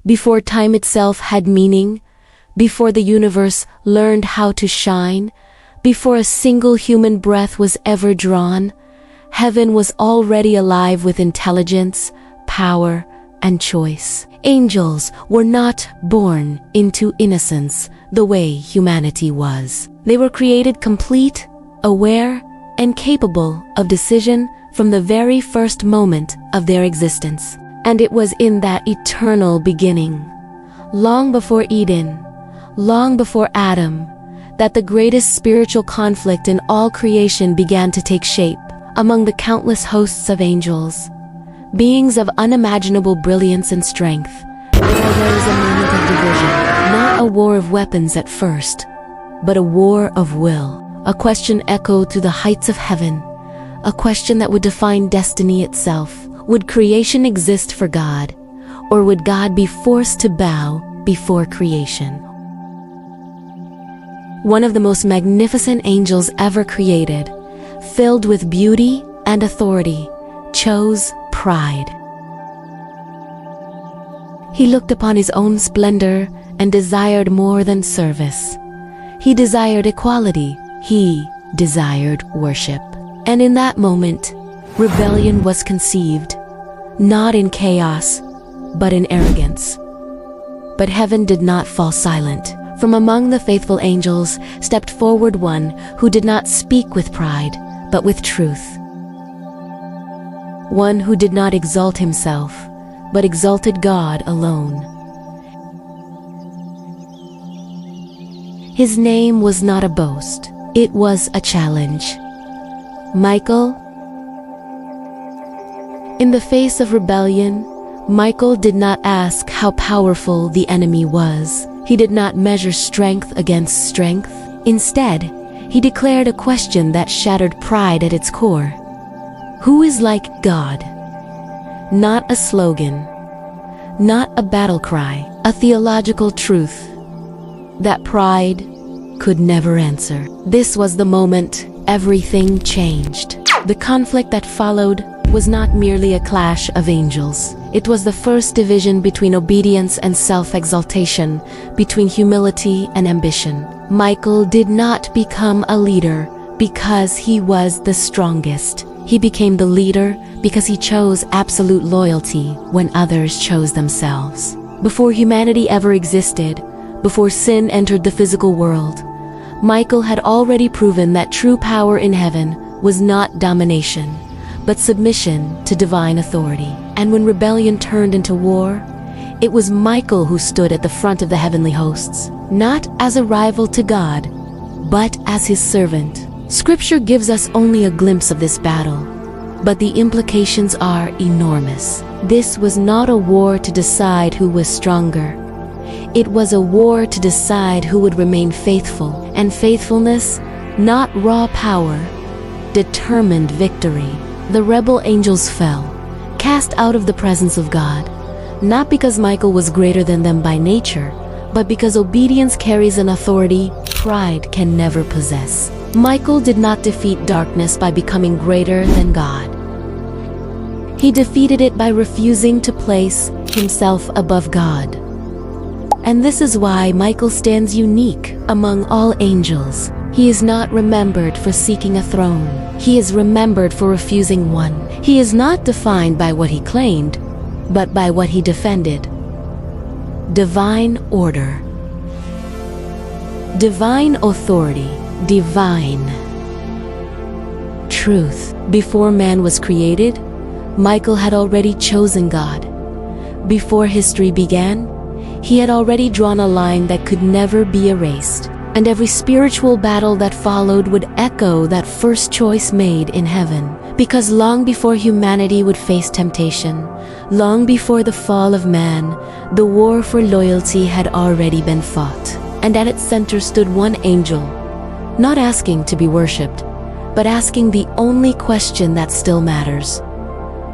before time itself had meaning, before the universe learned how to shine, before a single human breath was ever drawn, heaven was already alive with intelligence, power, and choice. Angels were not born into innocence the way humanity was. They were created complete, aware, and capable of decision from the very first moment of their existence. And it was in that eternal beginning, long before Eden, long before Adam, that the greatest spiritual conflict in all creation began to take shape. Among the countless hosts of angels, beings of unimaginable brilliance and strength, there arose a moment of division, not a war of weapons at first, but a war of will. A question echoed through the heights of heaven, a question that would define destiny itself. Would creation exist for God, or would God be forced to bow before creation? One of the most magnificent angels ever created, filled with beauty and authority, chose pride. He looked upon his own splendor and desired more than service. He desired equality. He desired worship. And in that moment, rebellion was conceived, not in chaos, but in arrogance. But heaven did not fall silent. From among the faithful angels stepped forward one who did not speak with pride, but with truth. One who did not exalt himself, but exalted God alone. His name was not a boast. It was a challenge. Michael. In the face of rebellion, Michael did not ask how powerful the enemy was. He did not measure strength against strength. Instead, he declared a question that shattered pride at its core. Who is like God? Not a slogan, not a battle cry, a theological truth that pride could never answer. This was the moment everything changed. The conflict that followed was not merely a clash of angels. It was the first division between obedience and self-exaltation, between humility and ambition. Michael did not become a leader because he was the strongest. He became the leader because he chose absolute loyalty when others chose themselves. Before humanity ever existed, before sin entered the physical world, Michael had already proven that true power in heaven was not domination, but submission to divine authority. And when rebellion turned into war, it was Michael who stood at the front of the heavenly hosts, not as a rival to God, but as his servant. Scripture gives us only a glimpse of this battle, but the implications are enormous. This was not a war to decide who was stronger. It was a war to decide who would remain faithful, and faithfulness, not raw power, determined victory. The rebel angels fell, cast out of the presence of God, not because Michael was greater than them by nature, but because obedience carries an authority pride can never possess. Michael did not defeat darkness by becoming greater than God. He defeated it by refusing to place himself above God. And this is why Michael stands unique among all angels. He is not remembered for seeking a throne. He is remembered for refusing one. He is not defined by what he claimed, but by what he defended. Divine order. Divine authority. Divine truth. Before man was created, Michael had already chosen God. Before history began, he had already drawn a line that could never be erased. And every spiritual battle that followed would echo that first choice made in heaven. Because long before humanity would face temptation, long before the fall of man, the war for loyalty had already been fought. And at its center stood one angel, not asking to be worshipped, but asking the only question that still matters.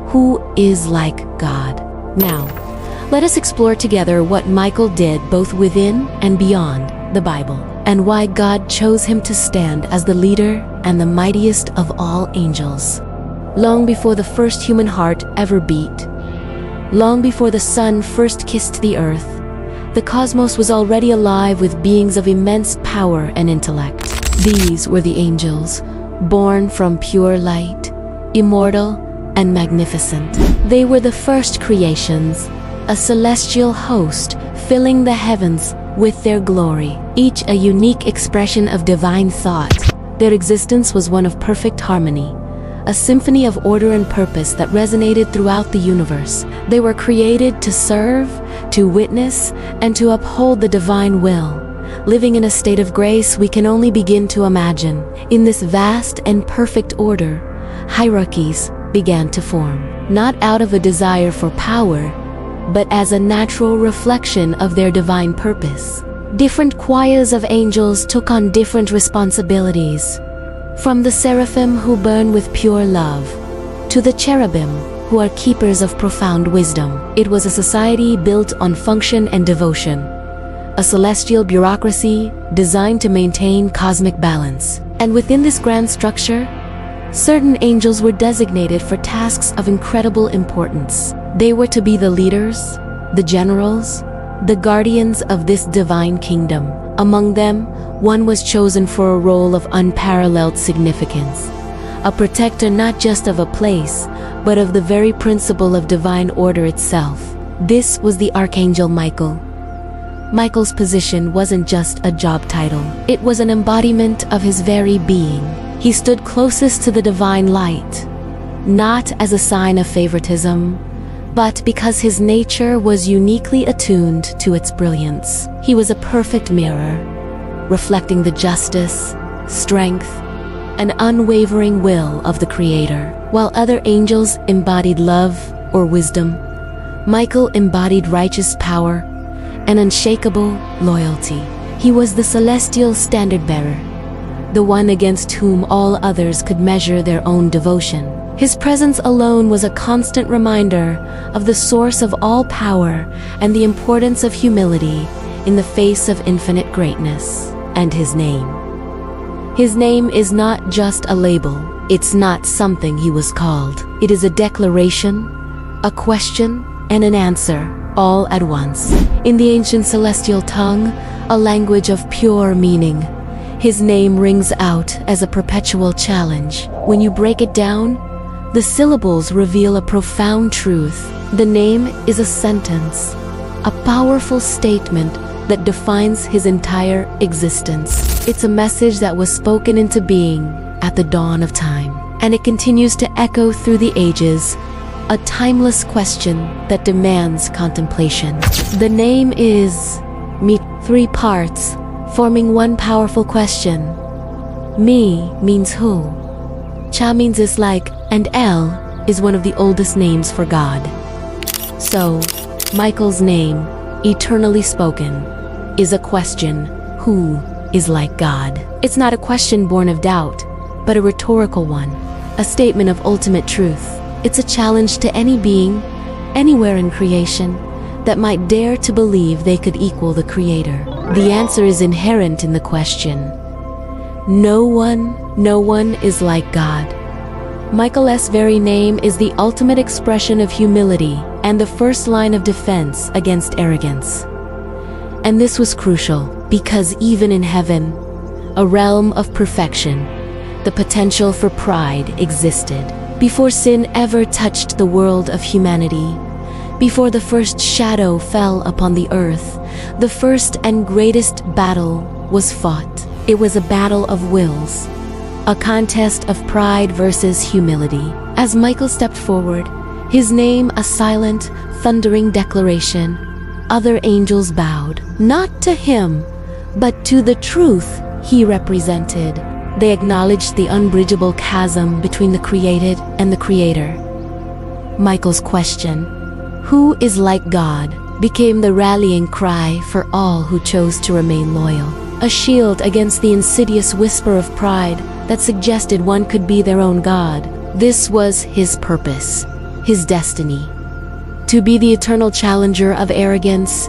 Who is like God? Now, let us explore together what Michael did both within and beyond the Bible, and why God chose him to stand as the leader and the mightiest of all angels. Long before the first human heart ever beat, Long before the sun first kissed the earth, the cosmos was already alive with beings of immense power and intellect. These were the angels, born from pure light, immortal and magnificent. They were the first creations, a celestial host filling the heavens with their glory, each a unique expression of divine thought. Their existence was one of perfect harmony, a symphony of order and purpose that resonated throughout the universe. They were created to serve, to witness, and to uphold the divine will, living in a state of grace we can only begin to imagine. In this vast and perfect order, hierarchies began to form, not out of a desire for power, but as a natural reflection of their divine purpose. Different choirs of angels took on different responsibilities, from the seraphim who burn with pure love, to the cherubim who are keepers of profound wisdom. It was a society built on function and devotion, a celestial bureaucracy designed to maintain cosmic balance. And within this grand structure, certain angels were designated for tasks of incredible importance. They were to be the leaders, the generals, the guardians of this divine kingdom. Among them, one was chosen for a role of unparalleled significance, a protector not just of a place, but of the very principle of divine order itself. This was the Archangel Michael. Michael's position wasn't just a job title. It was an embodiment of his very being. He stood closest to the divine light, not as a sign of favoritism, but because his nature was uniquely attuned to its brilliance. He was a perfect mirror, reflecting the justice, strength, and unwavering will of the Creator. While other angels embodied love or wisdom, Michael embodied righteous power and unshakable loyalty. He was the celestial standard-bearer, the one against whom all others could measure their own devotion. His presence alone was a constant reminder of the source of all power and the importance of humility in the face of infinite greatness. And his name. His name is not just a label. It's not something he was called. It is a declaration, a question, and an answer, all at once. In the ancient celestial tongue, a language of pure meaning, his name rings out as a perpetual challenge. When you break it down, the syllables reveal a profound truth. The name is a sentence, a powerful statement that defines his entire existence. It's a message that was spoken into being at the dawn of time, and it continues to echo through the ages, a timeless question that demands contemplation. The name is Me, three parts, forming one powerful question. Me means who, Cha means is like, and El is one of the oldest names for God. So, Michael's name, eternally spoken, is a question, who is like God? It's not a question born of doubt, but a rhetorical one, a statement of ultimate truth. It's a challenge to any being, anywhere in creation, that might dare to believe they could equal the Creator. The answer is inherent in the question. No one is like God. Michael's very name is the ultimate expression of humility and the first line of defense against arrogance. And this was crucial because even in heaven, a realm of perfection, the potential for pride existed. Before sin ever touched the world of humanity, before the first shadow fell upon the earth, the first and greatest battle was fought. It was a battle of wills, a contest of pride versus humility. As Michael stepped forward, his name a silent, thundering declaration, other angels bowed, not to him, but to the truth he represented. They acknowledged the unbridgeable chasm between the created and the Creator. Michael's question, who is like God, became the rallying cry for all who chose to remain loyal. A shield against the insidious whisper of pride that suggested one could be their own God. This was his purpose, his destiny, to be the eternal challenger of arrogance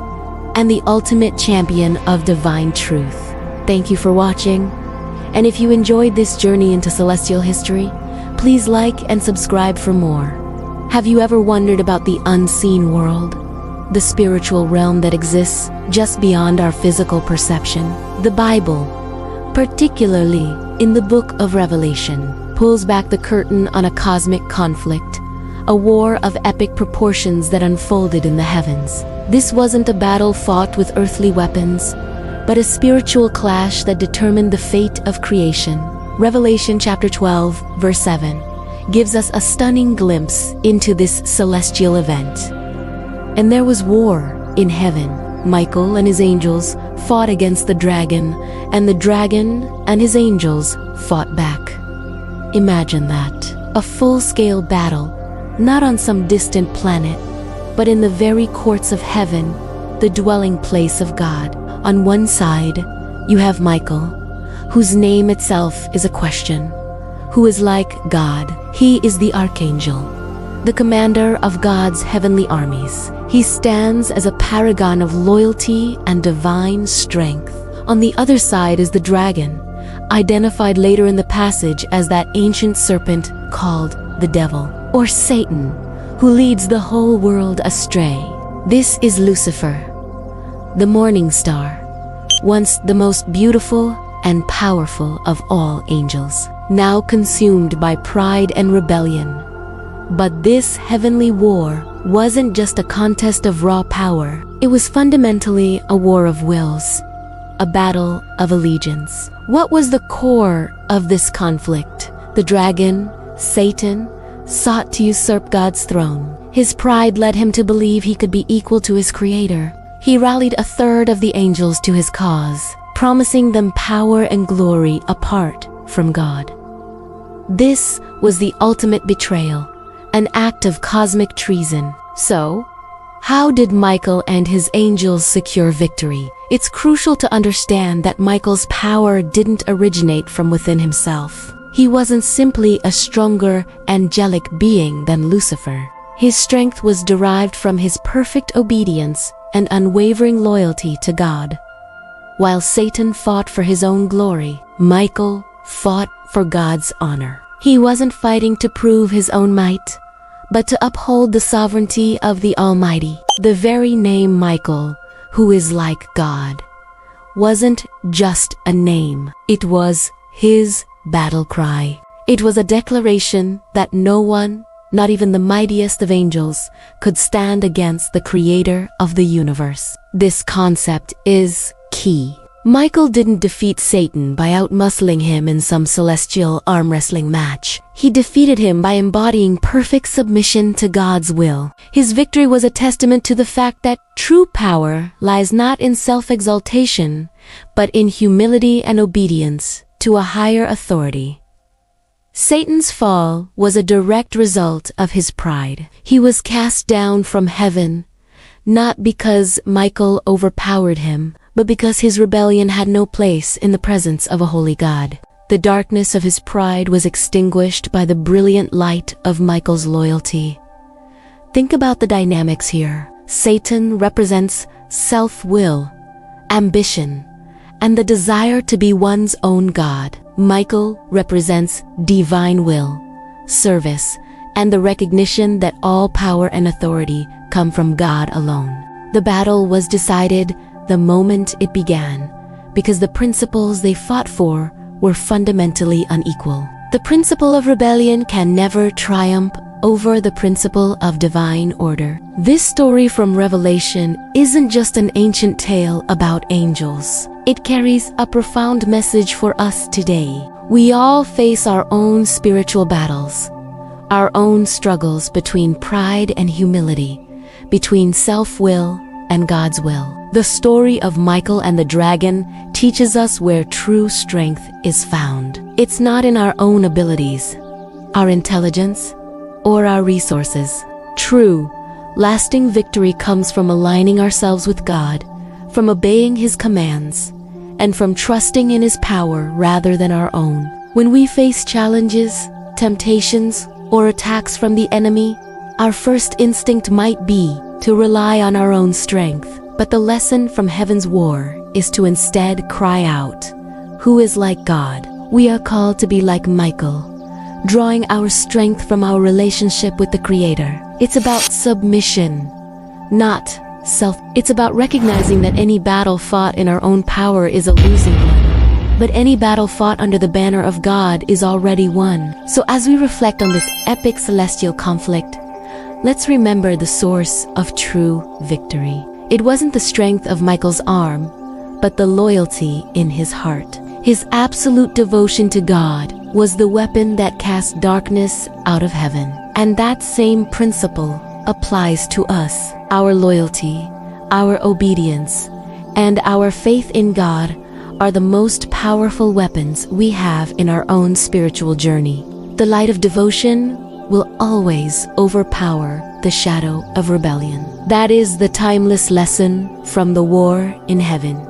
and the ultimate champion of divine truth. Thank you for watching, and if you enjoyed this journey into celestial history, please like and subscribe for more. Have you ever wondered about the unseen world? The spiritual realm that exists just beyond our physical perception? The Bible, particularly in the book of Revelation, pulls back the curtain on a cosmic conflict, a war of epic proportions that unfolded in the heavens. This wasn't a battle fought with earthly weapons, but a spiritual clash that determined the fate of creation. Revelation chapter 12, verse 7, gives us a stunning glimpse into this celestial event. And there was war in heaven. Michael and his angels fought against the dragon, and the dragon and his angels fought back. Imagine that. A full-scale battle, not on some distant planet, but in the very courts of heaven, the dwelling place of God. On one side, you have Michael, whose name itself is a question, who is like God. He is the Archangel, the commander of God's heavenly armies. He stands as a paragon of loyalty and divine strength. On the other side is the dragon, identified later in the passage as that ancient serpent called the devil, or Satan, who leads the whole world astray. This is Lucifer, the morning star, once the most beautiful and powerful of all angels, now consumed by pride and rebellion. But this heavenly war wasn't just a contest of raw power. It was fundamentally a war of wills, a battle of allegiance. What was the core of this conflict? The dragon, Satan, sought to usurp God's throne. His pride led him to believe he could be equal to his creator. He rallied a third of the angels to his cause, promising them power and glory apart from God. This was the ultimate betrayal, an act of cosmic treason. So, how did Michael and his angels secure victory? It's crucial to understand that Michael's power didn't originate from within himself. He wasn't simply a stronger, angelic being than Lucifer. His strength was derived from his perfect obedience and unwavering loyalty to God. While Satan fought for his own glory, Michael fought for God's honor. He wasn't fighting to prove his own might, but to uphold the sovereignty of the Almighty. The very name Michael, who is like God, wasn't just a name. It was his battle cry. It was a declaration that no one, not even the mightiest of angels, could stand against the creator of the universe. This concept is key. Michael didn't defeat Satan by outmuscling him in some celestial arm wrestling match. He defeated him by embodying perfect submission to God's will. His victory was a testament to the fact that true power lies not in self-exaltation, but in humility and obedience to a higher authority. Satan's fall was a direct result of his pride. He was cast down from heaven, not because Michael overpowered him, but because his rebellion had no place in the presence of a holy God. The darkness of his pride was extinguished by the brilliant light of Michael's loyalty. Think about the dynamics here. Satan represents self-will, ambition, and the desire to be one's own God. Michael represents divine will, service, and the recognition that all power and authority come from God alone. The battle was decided the moment it began, because the principles they fought for were fundamentally unequal. The principle of rebellion can never triumph over the principle of divine order. This story from Revelation isn't just an ancient tale about angels. It carries a profound message for us today. We all face our own spiritual battles, our own struggles between pride and humility, between self-will and God's will. The story of Michael and the dragon teaches us where true strength is found. It's not in our own abilities, our intelligence, or our resources. True, lasting victory comes from aligning ourselves with God, from obeying His commands, and from trusting in His power rather than our own. When we face challenges, temptations, or attacks from the enemy, our first instinct might be to rely on our own strength. But the lesson from heaven's war is to instead cry out, "Who is like God?" We are called to be like Michael, drawing our strength from our relationship with the Creator. It's about submission, not self. It's about recognizing that any battle fought in our own power is a losing one, but any battle fought under the banner of God is already won. So as we reflect on this epic celestial conflict, let's remember the source of true victory. It wasn't the strength of Michael's arm, but the loyalty in his heart. His absolute devotion to God was the weapon that cast darkness out of heaven. And that same principle applies to us. Our loyalty, our obedience, and our faith in God are the most powerful weapons we have in our own spiritual journey. The light of devotion will always overpower the shadow of rebellion. That is the timeless lesson from the war in heaven.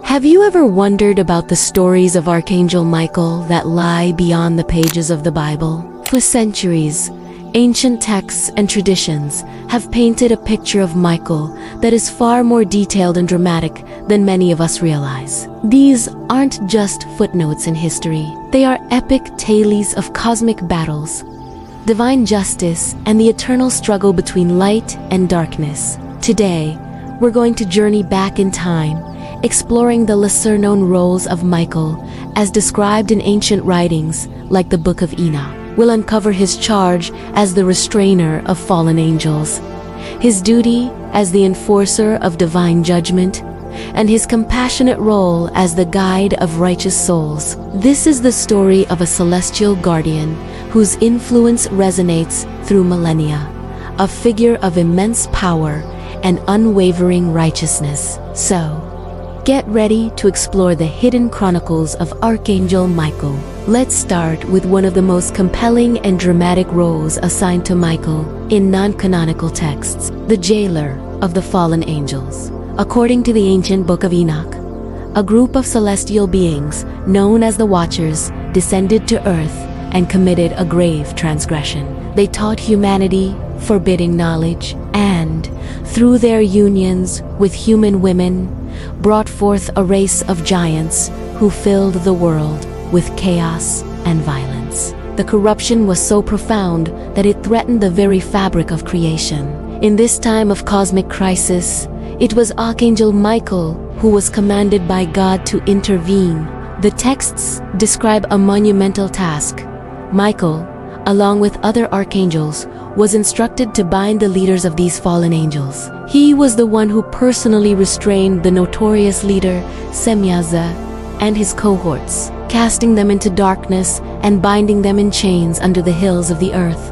Have you ever wondered about the stories of Archangel Michael that lie beyond the pages of the Bible? For centuries, ancient texts and traditions have painted a picture of Michael that is far more detailed and dramatic than many of us realize. These aren't just footnotes in history. They are epic tales of cosmic battles, divine justice, and the eternal struggle between light and darkness. Today, we're going to journey back in time, exploring the lesser-known roles of Michael as described in ancient writings like the Book of Enoch. We'll uncover his charge as the restrainer of fallen angels, his duty as the enforcer of divine judgment, and his compassionate role as the guide of righteous souls. This is the story of a celestial guardian whose influence resonates through millennia, a figure of immense power and unwavering righteousness. So, get ready to explore the hidden chronicles of Archangel Michael. Let's start with one of the most compelling and dramatic roles assigned to Michael in non-canonical texts, the jailer of the fallen angels. According to the ancient Book of Enoch, a group of celestial beings known as the Watchers descended to earth and committed a grave transgression. They taught humanity forbidding knowledge and, through their unions with human women, brought forth a race of giants who filled the world with chaos and violence. The corruption was so profound that it threatened the very fabric of creation. In this time of cosmic crisis, it was Archangel Michael who was commanded by God to intervene. The texts describe a monumental task. Michael, along with other archangels, was instructed to bind the leaders of these fallen angels. He was the one who personally restrained the notorious leader Semyaza and his cohorts, casting them into darkness and binding them in chains under the hills of the earth,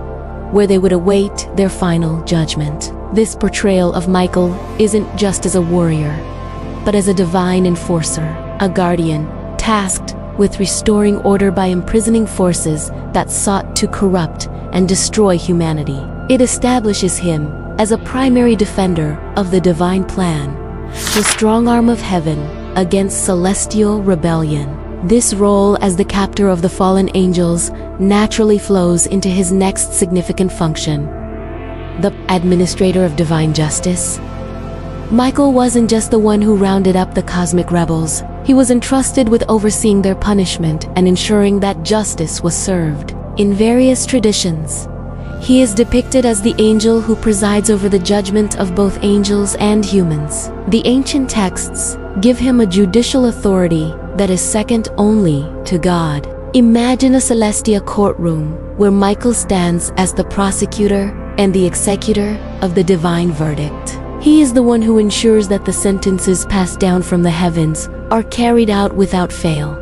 where they would await their final judgment. This portrayal of Michael isn't just as a warrior, but as a divine enforcer, a guardian tasked with restoring order by imprisoning forces that sought to corrupt and destroy humanity. It establishes him as a primary defender of the divine plan, the strong arm of heaven against celestial rebellion. This role as the captor of the fallen angels naturally flows into his next significant function, the administrator of divine justice. Michael wasn't just the one who rounded up the cosmic rebels. He was entrusted with overseeing their punishment and ensuring that justice was served. In various traditions, he is depicted as the angel who presides over the judgment of both angels and humans. The ancient texts give him a judicial authority that is second only to God. Imagine a celestial courtroom where Michael stands as the prosecutor and the executor of the divine verdict. He is the one who ensures that the sentences passed down from the heavens are carried out without fail.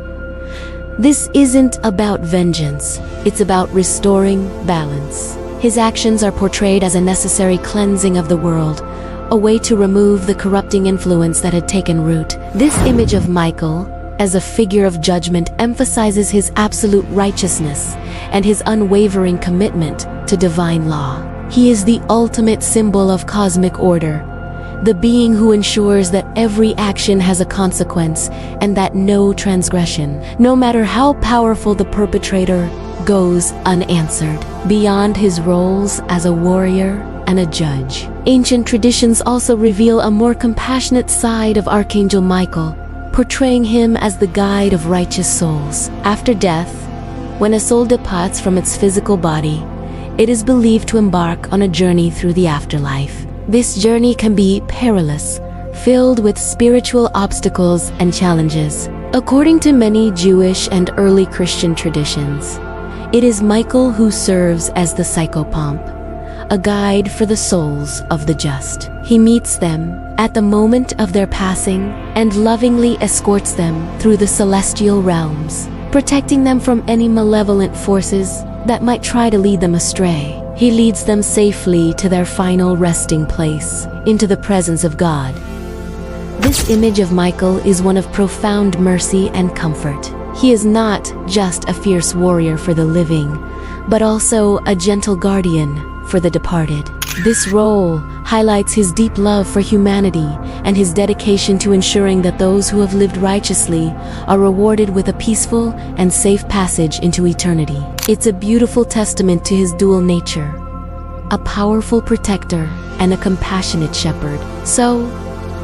This isn't about vengeance, it's about restoring balance. His actions are portrayed as a necessary cleansing of the world, a way to remove the corrupting influence that had taken root. This image of Michael as a figure of judgment emphasizes his absolute righteousness and his unwavering commitment to divine law. He is the ultimate symbol of cosmic order, the being who ensures that every action has a consequence and that no transgression, no matter how powerful the perpetrator, goes unanswered. Beyond his roles as a warrior and a judge, ancient traditions also reveal a more compassionate side of Archangel Michael, portraying him as the guide of righteous souls. After death, When a soul departs from its physical body, it is believed to embark on a journey through the afterlife. This journey can be perilous, filled with spiritual obstacles and challenges. According to many Jewish and early Christian traditions, it is Michael who serves as the psychopomp, a guide for the souls of the just. He meets them at the moment of their passing and lovingly escorts them through the celestial realms, protecting them from any malevolent forces that might try to lead them astray. He leads them safely to their final resting place, into the presence of God. This image of Michael is one of profound mercy and comfort. He is not just a fierce warrior for the living, but also a gentle guardian for the departed. This role highlights his deep love for humanity and his dedication to ensuring that those who have lived righteously are rewarded with a peaceful and safe passage into eternity. It's a beautiful testament to his dual nature, a powerful protector and a compassionate shepherd. So,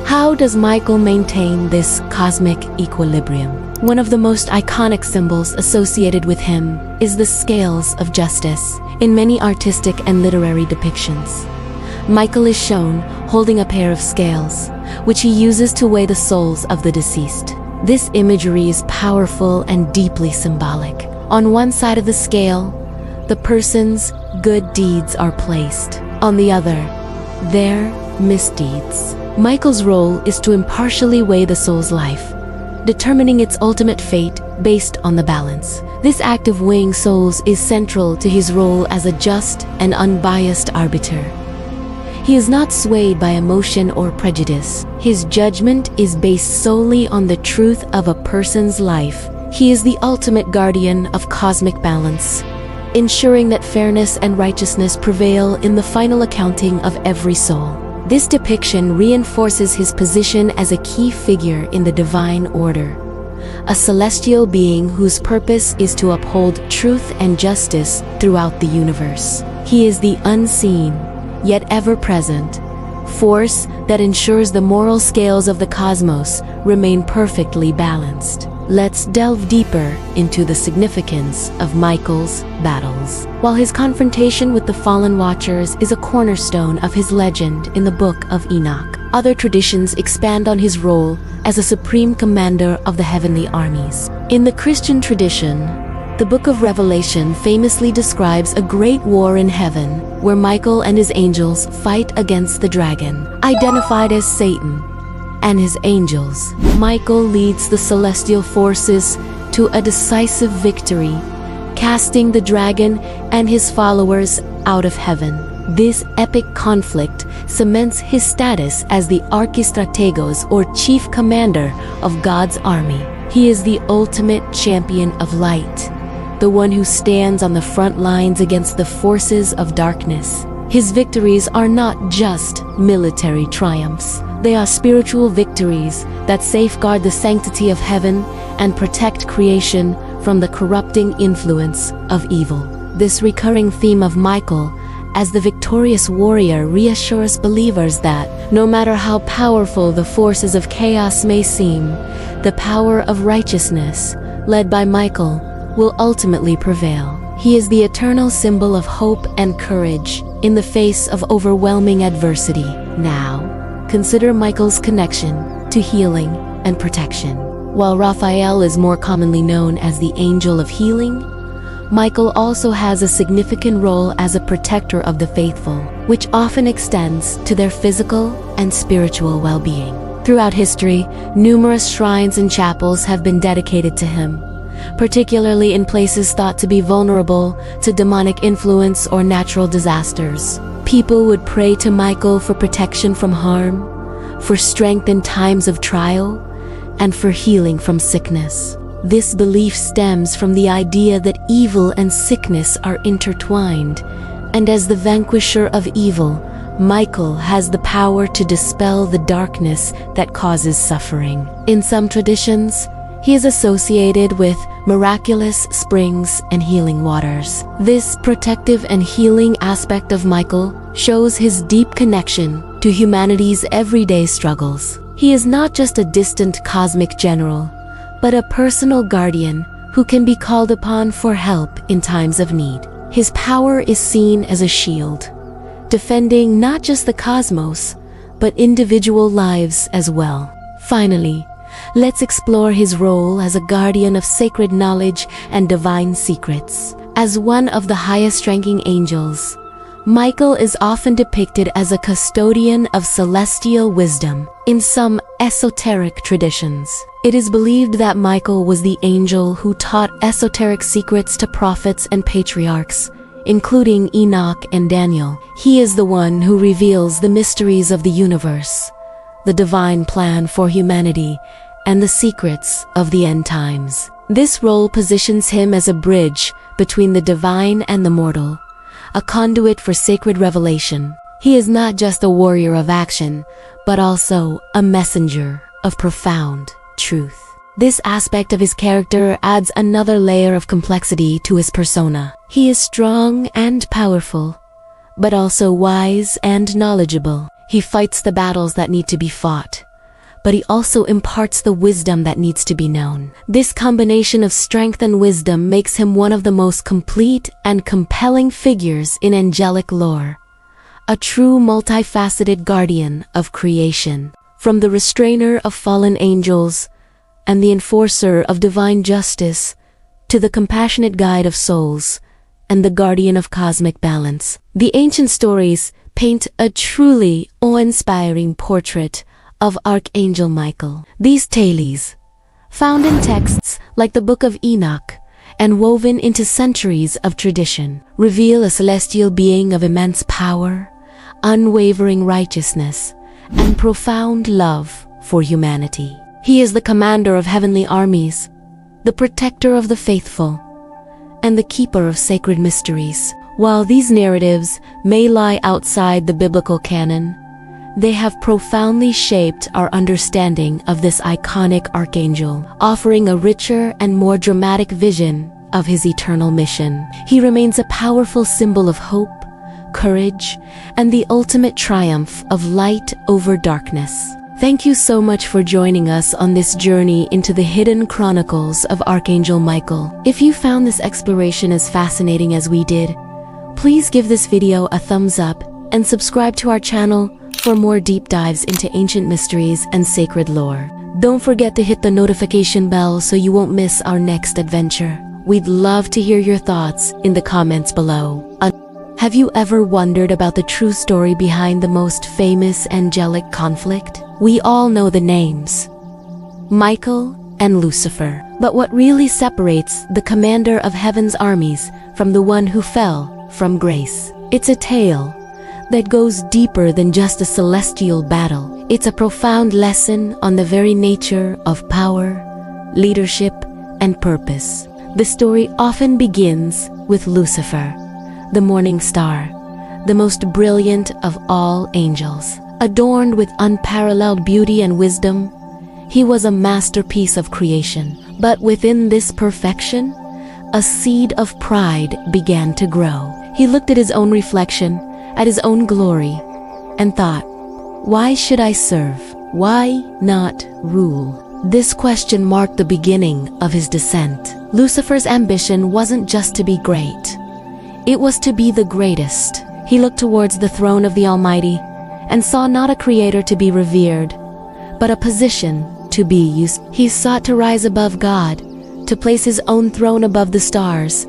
how does Michael maintain this cosmic equilibrium? One of the most iconic symbols associated with him is the scales of justice. In many artistic and literary depictions, Michael is shown holding a pair of scales, which he uses to weigh the souls of the deceased. This imagery is powerful and deeply symbolic. On one side of the scale, the person's good deeds are placed. On the other, their misdeeds. Michael's role is to impartially weigh the soul's life, determining its ultimate fate based on the balance. This act of weighing souls is central to his role as a just and unbiased arbiter. He is not swayed by emotion or prejudice. His judgment is based solely on the truth of a person's life. He is the ultimate guardian of cosmic balance, ensuring that fairness and righteousness prevail in the final accounting of every soul. This depiction reinforces his position as a key figure in the divine order, a celestial being whose purpose is to uphold truth and justice throughout the universe. He is the unseen, yet ever-present, force that ensures the moral scales of the cosmos remain perfectly balanced. Let's delve deeper into the significance of Michael's battles. While his confrontation with the fallen Watchers is a cornerstone of his legend in the Book of Enoch, other traditions expand on his role as a supreme commander of the heavenly armies. In the Christian tradition, the Book of Revelation famously describes a great war in heaven where Michael and his angels fight against the dragon, identified as Satan, and his angels. Michael leads the celestial forces to a decisive victory, casting the dragon and his followers out of heaven. This epic conflict cements his status as the Archistrategos, or chief commander of God's army. He is the ultimate champion of light, the one who stands on the front lines against the forces of darkness. His victories are not just military triumphs. They are spiritual victories that safeguard the sanctity of heaven and protect creation from the corrupting influence of evil. This recurring theme of Michael as the victorious warrior reassures believers that, no matter how powerful the forces of chaos may seem, the power of righteousness, led by Michael, will ultimately prevail. He is the eternal symbol of hope and courage in the face of overwhelming adversity. Now, consider Michael's connection to healing and protection. While Raphael is more commonly known as the Angel of Healing, Michael also has a significant role as a protector of the faithful, which often extends to their physical and spiritual well-being. Throughout history, numerous shrines and chapels have been dedicated to him, particularly in places thought to be vulnerable to demonic influence or natural disasters. People would pray to Michael for protection from harm, for strength in times of trial, and for healing from sickness. This belief stems from the idea that evil and sickness are intertwined, and as the vanquisher of evil, Michael has the power to dispel the darkness that causes suffering. In some traditions, he is associated with miraculous springs and healing waters. This protective and healing aspect of Michael shows his deep connection to humanity's everyday struggles. He is not just a distant cosmic general, but a personal guardian who can be called upon for help in times of need. His power is seen as a shield, defending not just the cosmos, but individual lives as well. Finally, let's explore his role as a guardian of sacred knowledge and divine secrets. As one of the highest-ranking angels, Michael is often depicted as a custodian of celestial wisdom. In some esoteric traditions, it is believed that Michael was the angel who taught esoteric secrets to prophets and patriarchs, including Enoch and Daniel. He is the one who reveals the mysteries of the universe, the divine plan for humanity, and the secrets of the end times. This role positions him as a bridge between the divine and the mortal, a conduit for sacred revelation. He is not just a warrior of action, but also a messenger of profound truth. This aspect of his character adds another layer of complexity to his persona. He is strong and powerful, but also wise and knowledgeable. He fights the battles that need to be fought, but he also imparts the wisdom that needs to be known. This combination of strength and wisdom makes him one of the most complete and compelling figures in angelic lore, a true multifaceted guardian of creation. From the restrainer of fallen angels and the enforcer of divine justice to the compassionate guide of souls and the guardian of cosmic balance, the ancient stories paint a truly awe-inspiring portrait of Archangel Michael. These tales, found in texts like the Book of Enoch and woven into centuries of tradition, reveal a celestial being of immense power, unwavering righteousness, and profound love for humanity. He is the commander of heavenly armies, the protector of the faithful, and the keeper of sacred mysteries. While these narratives may lie outside the biblical canon, they have profoundly shaped our understanding of this iconic archangel, offering a richer and more dramatic vision of his eternal mission. He remains a powerful symbol of hope, courage, and the ultimate triumph of light over darkness. Thank you so much for joining us on this journey into the hidden chronicles of Archangel Michael. If you found this exploration as fascinating as we did, please give this video a thumbs up and subscribe to our channel for more deep dives into ancient mysteries and sacred lore. Don't forget to hit the notification bell so you won't miss our next adventure. We'd love to hear your thoughts in the comments below. Have you ever wondered about the true story behind the most famous angelic conflict? We all know the names, Michael and Lucifer. But what really separates the commander of heaven's armies from the one who fell from grace? It's a tale that goes deeper than just a celestial battle. It's a profound lesson on the very nature of power, leadership, and purpose. The story often begins with Lucifer, the morning star, the most brilliant of all angels. Adorned with unparalleled beauty and wisdom, he was a masterpiece of creation. But within this perfection, a seed of pride began to grow. He looked at his own reflection, at his own glory, and thought, "Why should I serve? Why not rule?" This question marked the beginning of his descent. Lucifer's ambition wasn't just to be great. It was to be the greatest. He looked towards the throne of the Almighty and saw not a creator to be revered, but a position to be used. He sought to rise above God, to place his own throne above the stars,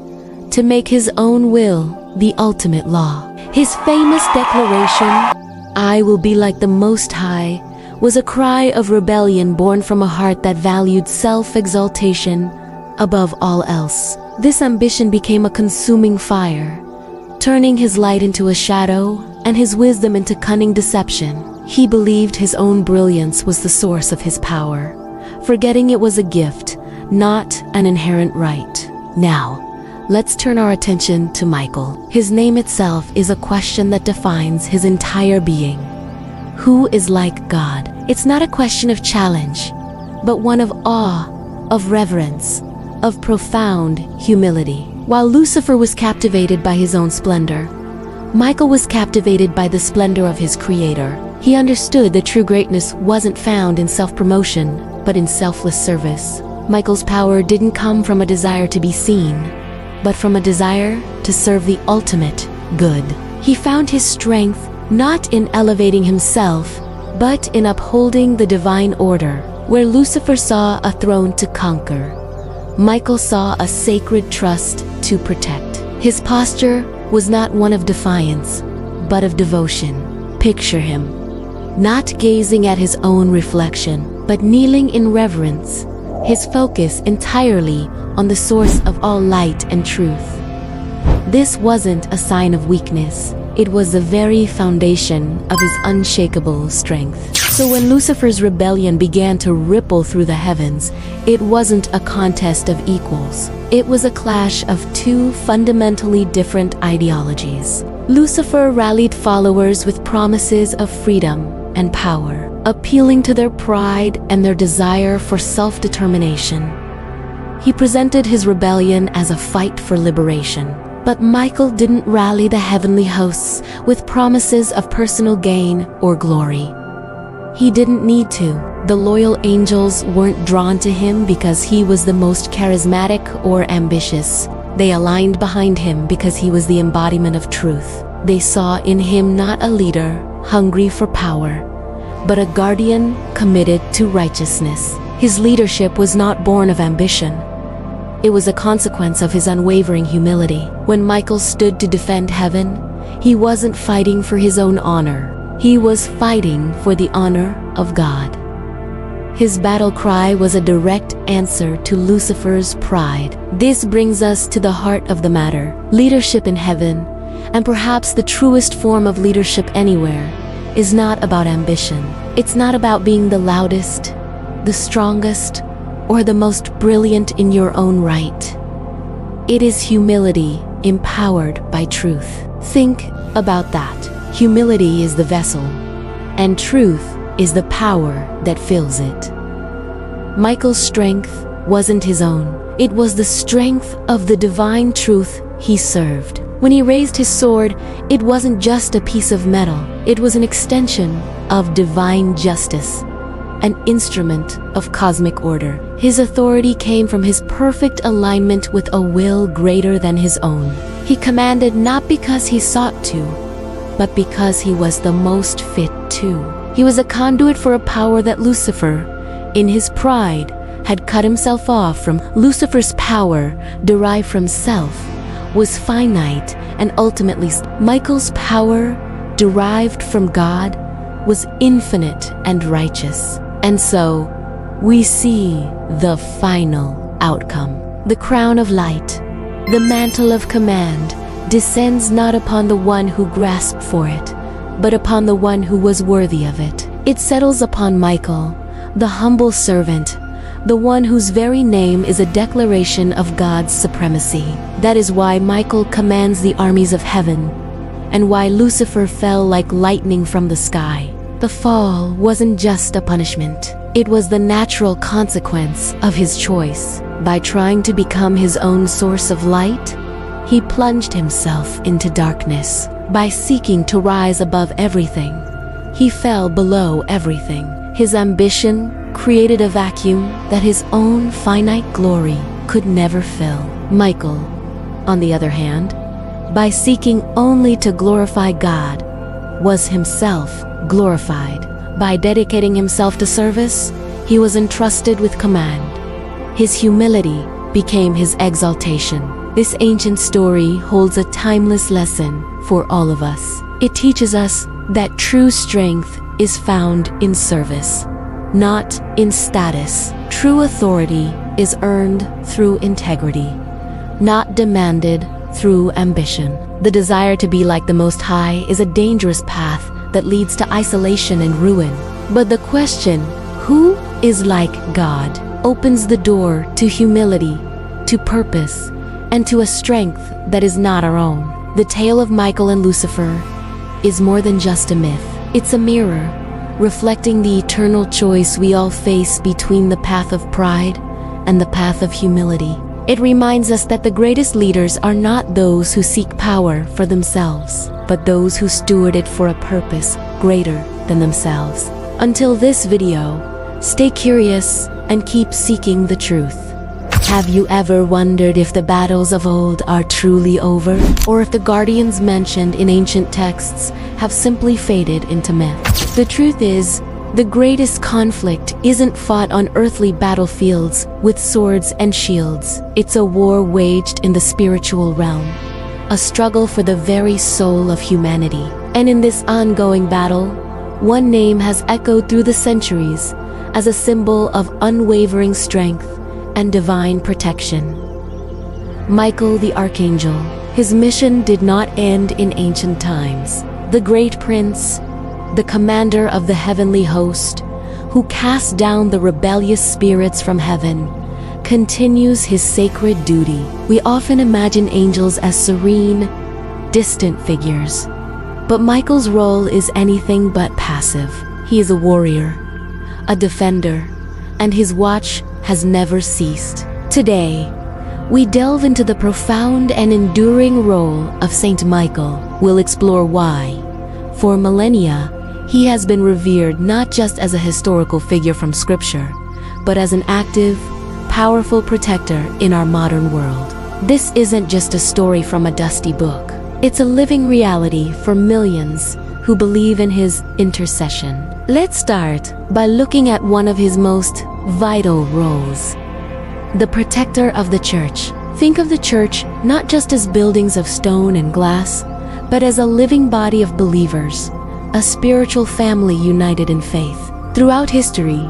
to make his own will the ultimate law. His famous declaration, "I will be like the Most High," was a cry of rebellion born from a heart that valued self-exaltation above all else. This ambition became a consuming fire, turning his light into a shadow and his wisdom into cunning deception. He believed his own brilliance was the source of his power, forgetting it was a gift, not an inherent right. Now, let's turn our attention to Michael. His name itself is a question that defines his entire being. Who is like God? It's not a question of challenge, but one of awe, of reverence, of profound humility. While Lucifer was captivated by his own splendor, Michael was captivated by the splendor of his Creator. He understood that true greatness wasn't found in self-promotion, but in selfless service. Michael's power didn't come from a desire to be seen, but from a desire to serve the ultimate good. He found his strength not in elevating himself, but in upholding the divine order. Where Lucifer saw a throne to conquer, Michael saw a sacred trust to protect. His posture was not one of defiance, but of devotion. Picture him, not gazing at his own reflection, but kneeling in reverence, his focus entirely on the source of all light and truth. This wasn't a sign of weakness. It was the very foundation of his unshakable strength. So when Lucifer's rebellion began to ripple through the heavens, it wasn't a contest of equals. It was a clash of two fundamentally different ideologies. Lucifer rallied followers with promises of freedom and power, appealing to their pride and their desire for self-determination. He presented his rebellion as a fight for liberation. But Michael didn't rally the heavenly hosts with promises of personal gain or glory. He didn't need to. The loyal angels weren't drawn to him because he was the most charismatic or ambitious. They aligned behind him because he was the embodiment of truth. They saw in him not a leader hungry for power, but a guardian committed to righteousness. His leadership was not born of ambition. It was a consequence of his unwavering humility. When Michael stood to defend heaven, he wasn't fighting for his own honor. He was fighting for the honor of God. His battle cry was a direct answer to Lucifer's pride. This brings us to the heart of the matter. Leadership in heaven, and perhaps the truest form of leadership anywhere, is not about ambition. It's not about being the loudest, the strongest, or the most brilliant in your own right. It is humility empowered by truth. Think about that. Humility is the vessel, and truth is the power that fills it. Michael's strength wasn't his own. It was the strength of the divine truth he served. When he raised his sword, it wasn't just a piece of metal. It was an extension of divine justice, an instrument of cosmic order. His authority came from his perfect alignment with a will greater than his own. He commanded not because he sought to, but because he was the most fit to. He was a conduit for a power that Lucifer, in his pride, had cut himself off from. Lucifer's power, derived from self, was finite and ultimately. Michael's power, derived from God, was infinite and righteous. And so, we see the final outcome. The crown of light, the mantle of command, descends not upon the one who grasped for it, but upon the one who was worthy of it. It settles upon Michael, the humble servant, the one whose very name is a declaration of God's supremacy. That is why Michael commands the armies of heaven, and why Lucifer fell like lightning from the sky. The fall wasn't just a punishment. It was the natural consequence of his choice. By trying to become his own source of light, he plunged himself into darkness. By seeking to rise above everything, he fell below everything. His ambition created a vacuum that his own finite glory could never fill. Michael, on the other hand, by seeking only to glorify God, was himself glorified. By dedicating himself to service, he was entrusted with command. His humility became his exaltation. This ancient story holds a timeless lesson for all of us. It teaches us that true strength is found in service, not in status. True authority is earned through integrity, not demanded through ambition. The desire to be like the Most High is a dangerous path that leads to isolation and ruin. But the question, who is like God, opens the door to humility, to purpose, and to a strength that is not our own. The tale of Michael and Lucifer is more than just a myth. It's a mirror, reflecting the eternal choice we all face between the path of pride and the path of humility. It reminds us that the greatest leaders are not those who seek power for themselves, but those who steward it for a purpose greater than themselves. Until this video, stay curious, and keep seeking the truth. Have you ever wondered if the battles of old are truly over, or if the guardians mentioned in ancient texts have simply faded into myth? The truth is, the greatest conflict isn't fought on earthly battlefields with swords and shields. It's a war waged in the spiritual realm, a struggle for the very soul of humanity. And in this ongoing battle, one name has echoed through the centuries as a symbol of unwavering strength and divine protection. Michael the Archangel. His mission did not end in ancient times. The great prince, the commander of the heavenly host, who cast down the rebellious spirits from heaven, continues his sacred duty. We often imagine angels as serene, distant figures, but Michael's role is anything but passive. He is a warrior, a defender, and his watch has never ceased. Today, we delve into the profound and enduring role of Saint Michael. We'll explore why, for millennia, he has been revered not just as a historical figure from Scripture, but as an active, powerful protector in our modern world. This isn't just a story from a dusty book. It's a living reality for millions who believe in his intercession. Let's start by looking at one of his most vital roles: the protector of the church. Think of the church not just as buildings of stone and glass, but as a living body of believers, a spiritual family united in faith. Throughout history,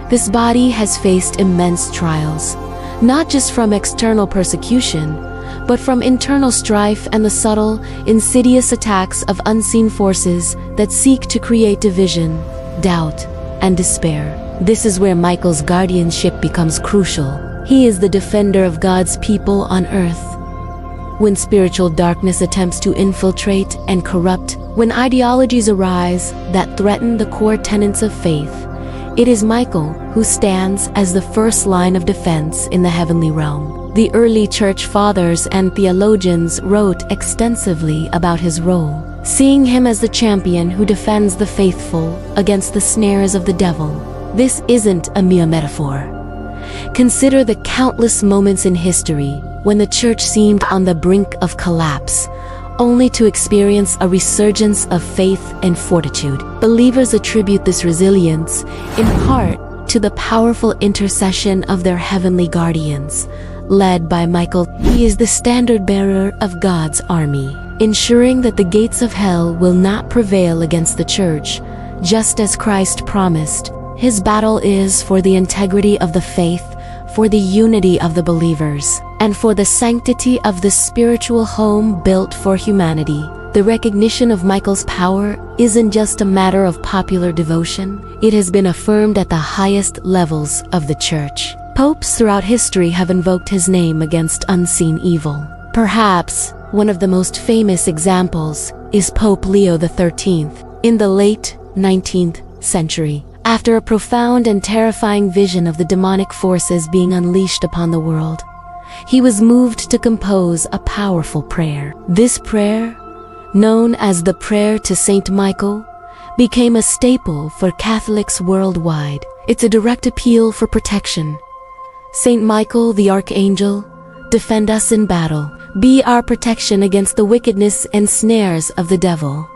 this body has faced immense trials, not just from external persecution, but from internal strife and the subtle, insidious attacks of unseen forces that seek to create division, doubt, and despair. This is where Michael's guardianship becomes crucial. He is the defender of God's people on earth. When spiritual darkness attempts to infiltrate and corrupt, when ideologies arise that threaten the core tenets of faith, it is Michael who stands as the first line of defense in the heavenly realm. The early church fathers and theologians wrote extensively about his role, seeing him as the champion who defends the faithful against the snares of the devil. This isn't a mere metaphor. Consider the countless moments in history when the church seemed on the brink of collapse, only to experience a resurgence of faith and fortitude. Believers attribute this resilience in part to the powerful intercession of their heavenly guardians. Led by Michael, he is the standard bearer of God's army, ensuring that the gates of hell will not prevail against the church. Just as Christ promised, his battle is for the integrity of the faith, for the unity of the believers, and for the sanctity of the spiritual home built for humanity. The recognition of Michael's power isn't just a matter of popular devotion. It has been affirmed at the highest levels of the church. Popes throughout history have invoked his name against unseen evil. Perhaps one of the most famous examples is Pope Leo XIII. In the late 19th century, after a profound and terrifying vision of the demonic forces being unleashed upon the world, he was moved to compose a powerful prayer. This prayer, known as the Prayer to Saint Michael, became a staple for Catholics worldwide. It's a direct appeal for protection. Saint Michael the Archangel, defend us in battle. Be our protection against the wickedness and snares of the devil.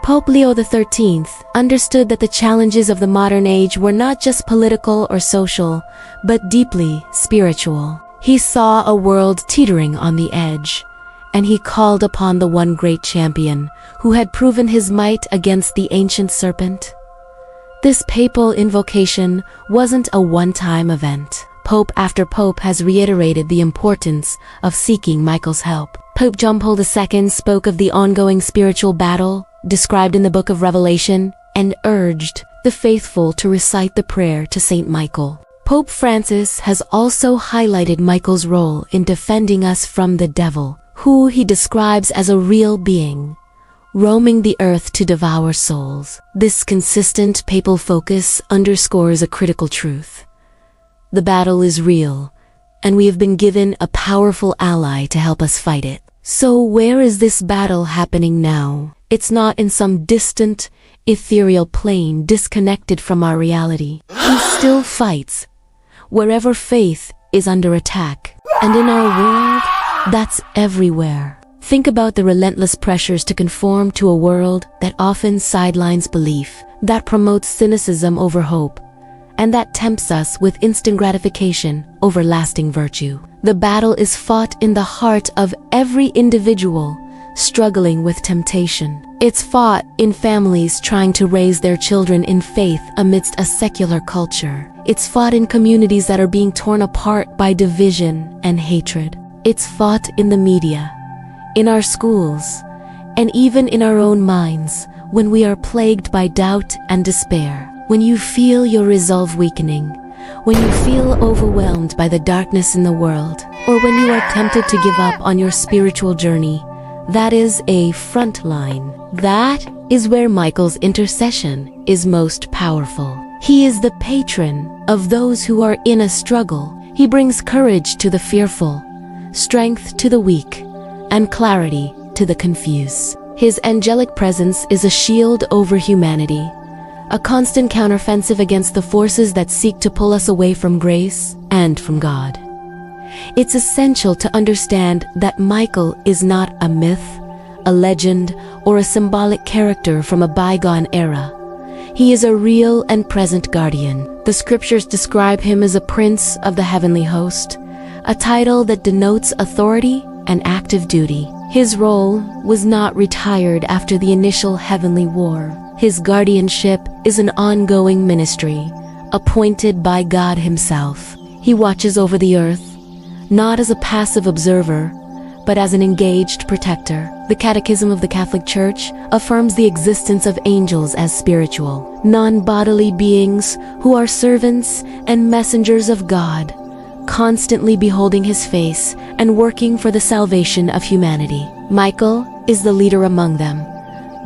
Pope Leo XIII understood that the challenges of the modern age were not just political or social, but deeply spiritual. He saw a world teetering on the edge, and he called upon the one great champion who had proven his might against the ancient serpent. This papal invocation wasn't a one-time event. Pope after pope has reiterated the importance of seeking Michael's help. Pope John Paul II spoke of the ongoing spiritual battle described in the book of Revelation and urged the faithful to recite the prayer to Saint Michael. Pope Francis has also highlighted Michael's role in defending us from the devil, who he describes as a real being, roaming the earth to devour souls. This consistent papal focus underscores a critical truth. The battle is real, and we have been given a powerful ally to help us fight it. So where is this battle happening now? It's not in some distant, ethereal plane disconnected from our reality. He still fights wherever faith is under attack. And in our world, that's everywhere. Think about the relentless pressures to conform to a world that often sidelines belief, that promotes cynicism over hope, and that tempts us with instant gratification over lasting virtue. The battle is fought in the heart of every individual struggling with temptation. It's fought in families trying to raise their children in faith amidst a secular culture. It's fought in communities that are being torn apart by division and hatred. It's fought in the media, in our schools, and even in our own minds when we are plagued by doubt and despair. When you feel your resolve weakening, when you feel overwhelmed by the darkness in the world, or when you are tempted to give up on your spiritual journey, that is a front line. That is where Michael's intercession is most powerful. He is the patron of those who are in a struggle. He brings courage to the fearful, strength to the weak, and clarity to the confused. His angelic presence is a shield over humanity, a constant counteroffensive against the forces that seek to pull us away from grace and from God. It's essential to understand that Michael is not a myth, a legend, or a symbolic character from a bygone era. He is a real and present guardian. The scriptures describe him as a prince of the heavenly host, a title that denotes authority and active duty. His role was not retired after the initial heavenly war. His guardianship is an ongoing ministry, appointed by God himself. He watches over the earth, not as a passive observer, but as an engaged protector. The Catechism of the Catholic Church affirms the existence of angels as spiritual, non-bodily beings who are servants and messengers of God, constantly beholding his face and working for the salvation of humanity. Michael is the leader among them,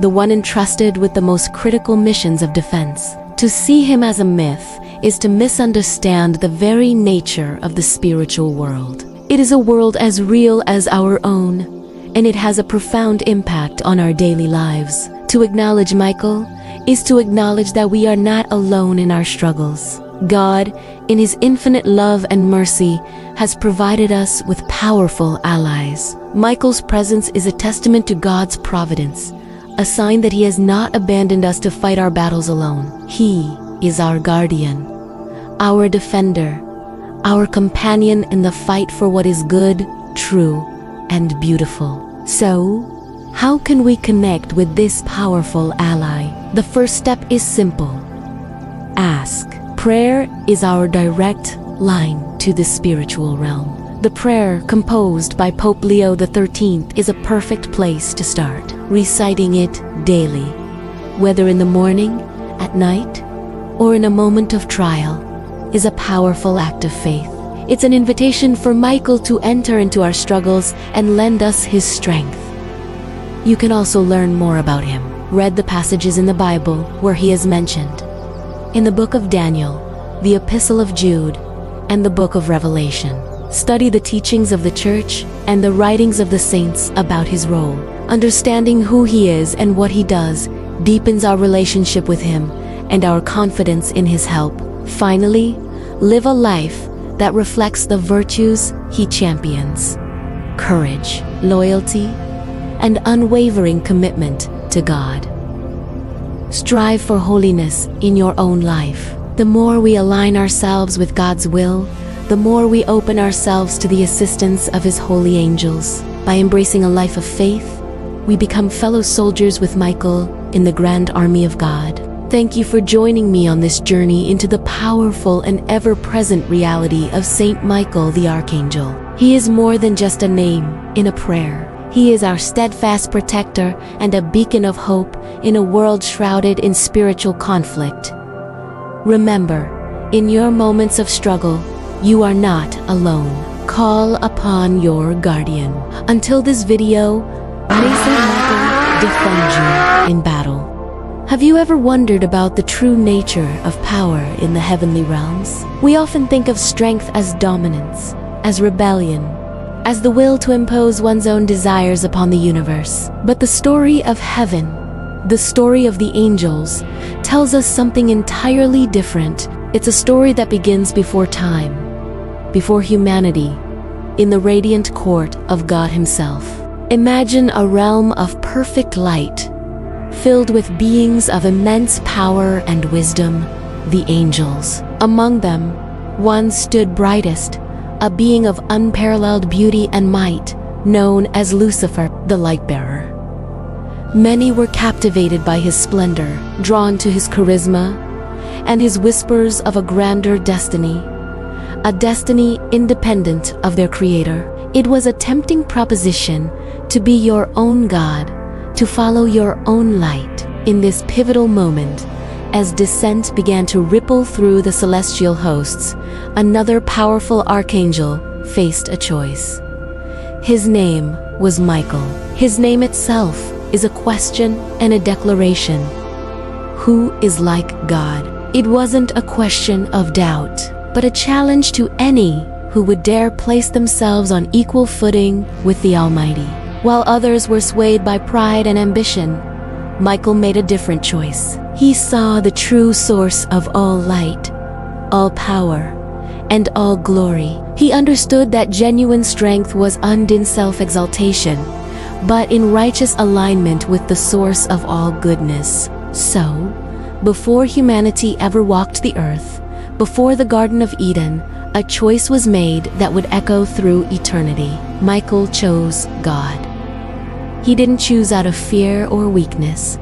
the one entrusted with the most critical missions of defense. To see him as a myth is to misunderstand the very nature of the spiritual world. It is a world as real as our own, and it has a profound impact on our daily lives. To acknowledge Michael is to acknowledge that we are not alone in our struggles. God, in his infinite love and mercy, has provided us with powerful allies. Michael's presence is a testament to God's providence, a sign that he has not abandoned us to fight our battles alone. He is our guardian, our defender, our companion in the fight for what is good, true, and beautiful. So, how can we connect with this powerful ally? The first step is simple. Ask. Prayer is our direct line to the spiritual realm. The prayer composed by Pope Leo XIII is a perfect place to start. Reciting it daily, whether in the morning, at night, or in a moment of trial, is a powerful act of faith. It's an invitation for Michael to enter into our struggles and lend us his strength. You can also learn more about him. Read the passages in the Bible where he is mentioned. In the book of Daniel, the Epistle of Jude, and the book of Revelation. Study the teachings of the Church and the writings of the saints about his role. Understanding who he is and what he does deepens our relationship with him and our confidence in his help. Finally, live a life that reflects the virtues he champions: courage, loyalty, and unwavering commitment to God. Strive for holiness in your own life. The more we align ourselves with God's will, the more we open ourselves to the assistance of his holy angels. By embracing a life of faith, we become fellow soldiers with Michael in the grand army of God. Thank you for joining me on this journey into the powerful and ever-present reality of Saint Michael the Archangel. He is more than just a name in a prayer. He is our steadfast protector and a beacon of hope in a world shrouded in spiritual conflict. Remember, in your moments of struggle, you are not alone. Call upon your guardian. Until this video, may Saint Michael defend you in battle. Have you ever wondered about the true nature of power in the heavenly realms? We often think of strength as dominance, as rebellion, as the will to impose one's own desires upon the universe. But the story of heaven, the story of the angels, tells us something entirely different. It's a story that begins before time, before humanity, in the radiant court of God Himself. Imagine a realm of perfect light, filled with beings of immense power and wisdom, the angels. Among them, one stood brightest, a being of unparalleled beauty and might, known as Lucifer, the light-bearer. Many were captivated by his splendor, drawn to his charisma, and his whispers of a grander destiny, a destiny independent of their creator. It was a tempting proposition to be your own God, to follow your own light. In this pivotal moment, as dissent began to ripple through the celestial hosts, another powerful archangel faced a choice. His name was Michael. His name itself is a question and a declaration. Who is like God? It wasn't a question of doubt, but a challenge to any who would dare place themselves on equal footing with the Almighty. While others were swayed by pride and ambition, Michael made a different choice. He saw the true source of all light, all power, and all glory. He understood that genuine strength was not in self-exaltation, but in righteous alignment with the source of all goodness. So, before humanity ever walked the earth, before the Garden of Eden, a choice was made that would echo through eternity. Michael chose God. He didn't choose out of fear or weakness,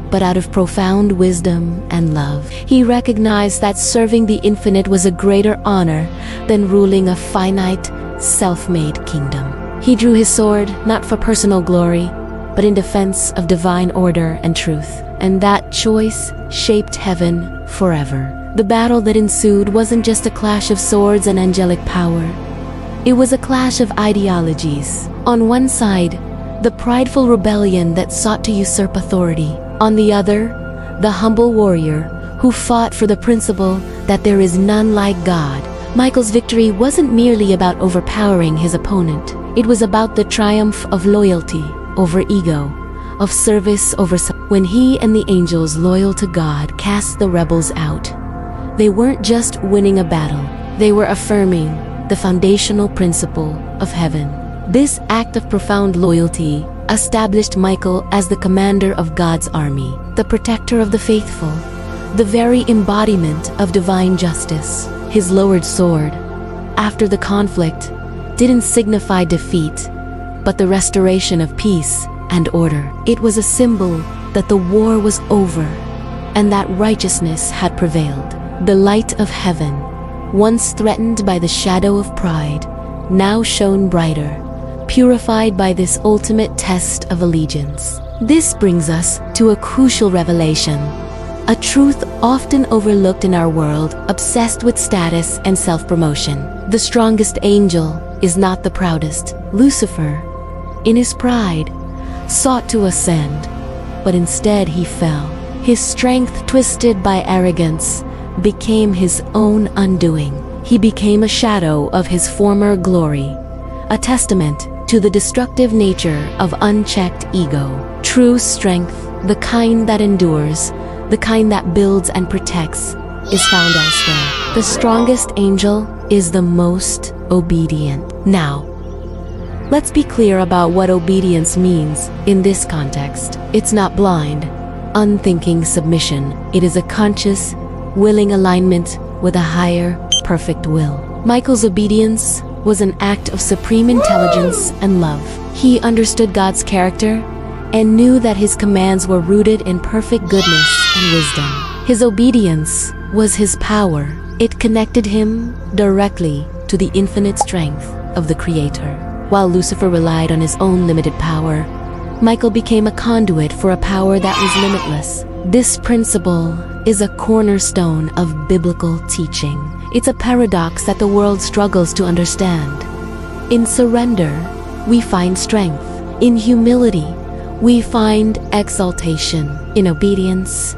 but out of profound wisdom and love. He recognized that serving the infinite was a greater honor than ruling a finite, self-made kingdom. He drew his sword not for personal glory, but in defense of divine order and truth. And that choice shaped heaven forever. The battle that ensued wasn't just a clash of swords and angelic power. It was a clash of ideologies. On one side, the prideful rebellion that sought to usurp authority. On the other, the humble warrior who fought for the principle that there is none like God. Michael's victory wasn't merely about overpowering his opponent. It was about the triumph of loyalty over ego, of service over when he and the angels loyal to God cast the rebels out. They weren't just winning a battle, they were affirming the foundational principle of heaven. This act of profound loyalty established Michael as the commander of God's army, the protector of the faithful, the very embodiment of divine justice. His lowered sword, after the conflict, didn't signify defeat, but the restoration of peace and order. It was a symbol that the war was over and that righteousness had prevailed. The light of heaven, once threatened by the shadow of pride, now shone brighter, purified by this ultimate test of allegiance. This brings us to a crucial revelation, a truth often overlooked in our world, obsessed with status and self-promotion. The strongest angel is not the proudest. Lucifer, in his pride, sought to ascend, but instead he fell. His strength, twisted by arrogance, became his own undoing. He became a shadow of his former glory, a testament to the destructive nature of unchecked ego. True strength, the kind that endures, the kind that builds and protects, is found elsewhere. The strongest angel is the most obedient. Now, let's be clear about what obedience means in this context. It's not blind, unthinking submission. It is a conscious, willing alignment with a higher, perfect will. Michael's obedience was an act of supreme intelligence and love. He understood God's character and knew that his commands were rooted in perfect goodness and wisdom. His obedience was his power. It connected him directly to the infinite strength of the Creator. While Lucifer relied on his own limited power, Michael became a conduit for a power that was limitless. This principle is a cornerstone of biblical teaching. It's a paradox that the world struggles to understand. In surrender, we find strength. In humility, we find exaltation. In obedience,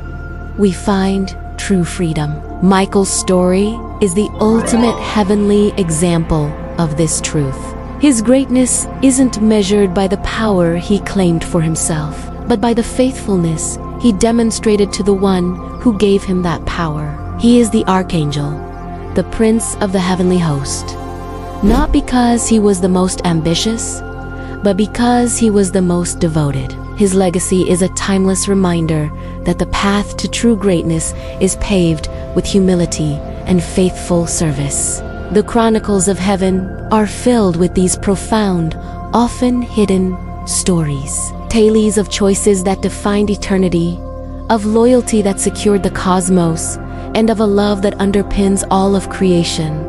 we find true freedom. Michael's story is the ultimate heavenly example of this truth. His greatness isn't measured by the power he claimed for himself, but by the faithfulness he demonstrated to the one who gave him that power. He is the Archangel, the Prince of the Heavenly Host. Not because he was the most ambitious, but because he was the most devoted. His legacy is a timeless reminder that the path to true greatness is paved with humility and faithful service. The chronicles of heaven are filled with these profound, often hidden stories. Tales of choices that defined eternity, of loyalty that secured the cosmos, and of a love that underpins all of creation.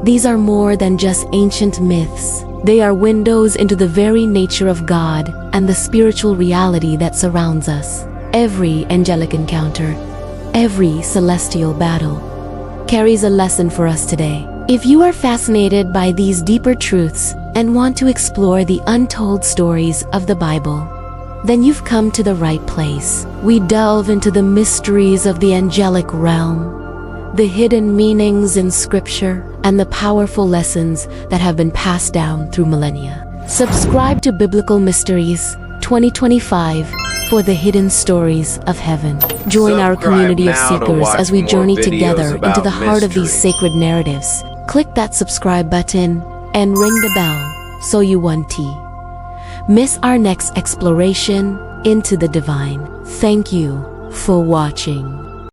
These are more than just ancient myths. They are windows into the very nature of God and the spiritual reality that surrounds us. Every angelic encounter, every celestial battle, carries a lesson for us today. If you are fascinated by these deeper truths and want to explore the untold stories of the Bible, then you've come to the right place. We delve into the mysteries of the angelic realm, the hidden meanings in Scripture, and the powerful lessons that have been passed down through millennia. Subscribe to Biblical Mysteries 2025 for the hidden stories of heaven. Join our community of seekers as we journey together into the heart of these sacred narratives. Click that subscribe button and ring the bell so you won't miss our next exploration into the divine. Thank you for watching.